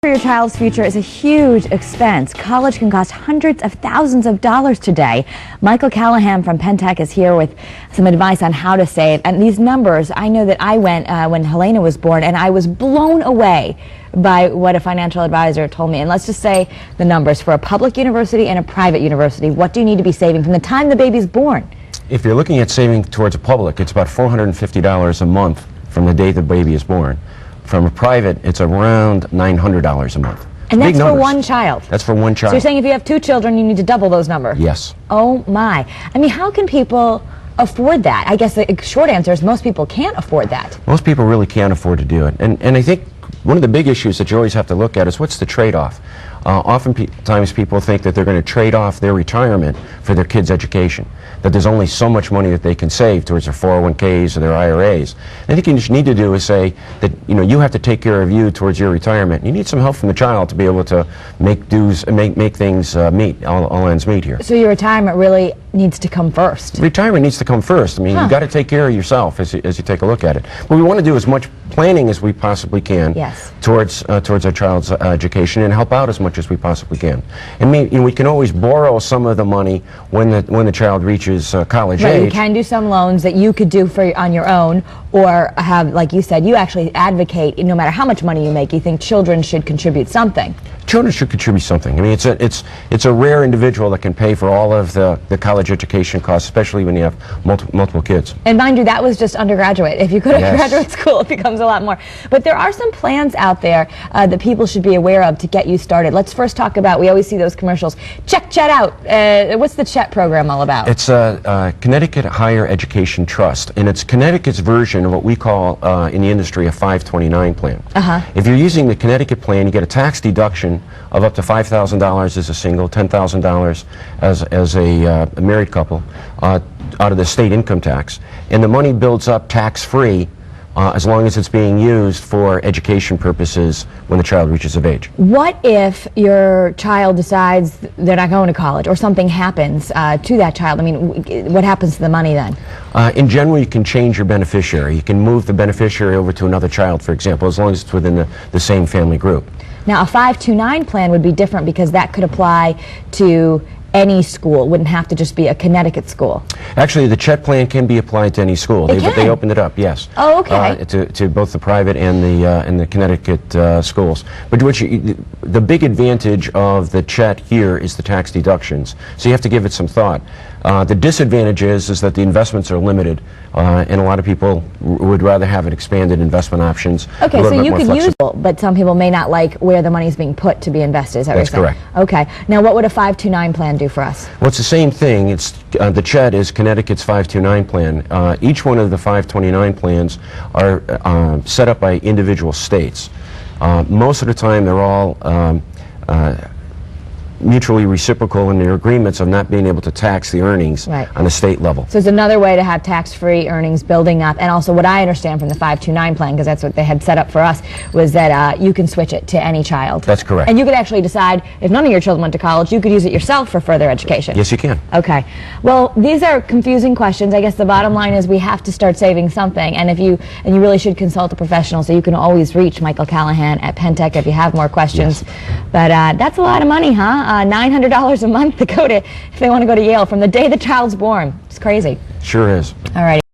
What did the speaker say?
Your child's future is a huge expense. College can cost hundreds of thousands of dollars today. Michael Callahan from Pentec is here with some advice on how to save. And these numbers, I know that I went when Helena was born, and I was blown away by what a financial advisor told me. And let's just say the numbers for a public university and a private university. What do you need to be saving from the time the baby's born? If you're looking at saving towards a public, it's about $450 a month from the day the baby is born. From a private, it's around $900 a month. And that's for one child? That's for one child. So you're saying if you have two children, you need to double those numbers? Yes. Oh my. I mean, how can people afford that? I guess the short answer is most people can't afford that. Most people really can't afford to do it. And I think one of the big issues that you always have to look at is what's the trade-off? Oftentimes people think that they're going to trade off their retirement for their kids' education, that there's only so much money that they can save towards their 401ks or their IRAs. I think what you need to do is say that you have to take care of you towards your retirement. You need some help from the child to be able to make things meet, all ends meet here. So your retirement really needs to come first? Retirement needs to come first. I mean, you've got to take care of yourself as you take a look at it. What we want to do as much planning as we possibly can towards our child's education, and help out as much as we possibly can. And we can always borrow some of the money when the child reaches college age. You can do some loans that you could do on your own, or have, like you said, you actually advocate, no matter how much money you make, you think children should contribute something. Children should contribute something. I mean, it's a rare individual that can pay for all of the college education costs, especially when you have multiple kids. And mind you, that was just undergraduate. If you go to graduate school, it becomes a lot more. But there are some plans out there that people should be aware of to get you started. Let's first talk about, we always see those commercials, check Chet out. What's the Chet program all about? It's a Connecticut Higher Education Trust, and it's Connecticut's version of what we call in the industry a 529 plan. If you're using the Connecticut plan, you get a tax deduction of up to $5,000 as a single, $10,000 as a married couple out of the state income tax, and the money builds up tax-free as long as it's being used for education purposes when the child reaches of age. What if your child decides they're not going to college, or something happens to that child? I mean, what happens to the money then? In general, you can change your beneficiary. You can move the beneficiary over to another child, for example, as long as it's within the same family group. Now, a 529 plan would be different because that could apply to any school. It wouldn't have to just be a Connecticut school. Actually, the Chet plan can be applied to any school. They opened it up, yes. Oh, okay. To both the private and the Connecticut schools. But the big advantage of the Chet here is the tax deductions. So you have to give it some thought. The disadvantage is that the investments are limited, and a lot of people would rather have it expanded investment options. Okay, so you could use it, but some people may not like where the money is being put to be invested. Is that That's correct. Okay. Now, what would a 529 plan do for us? Well, it's the same thing. It's the Chet is Connecticut's 529 plan. Each one of the 529 plans are set up by individual states. Most of the time, they're all mutually reciprocal in their agreements of not being able to tax the earnings on a state level. So it's another way to have tax-free earnings building up. And also what I understand from the 529 plan, because that's what they had set up for us, was that you can switch it to any child. That's correct. And you could actually decide, if none of your children went to college, you could use it yourself for further education. Yes, you can. Okay. Well, these are confusing questions. I guess the bottom line is we have to start saving something. And you really should consult a professional, so you can always reach Michael Callahan at Pentec if you have more questions. Yes. But that's a lot of money, huh? $900 a month to go to, if they want to go to Yale from the day the child's born. It's crazy. Sure is. All right.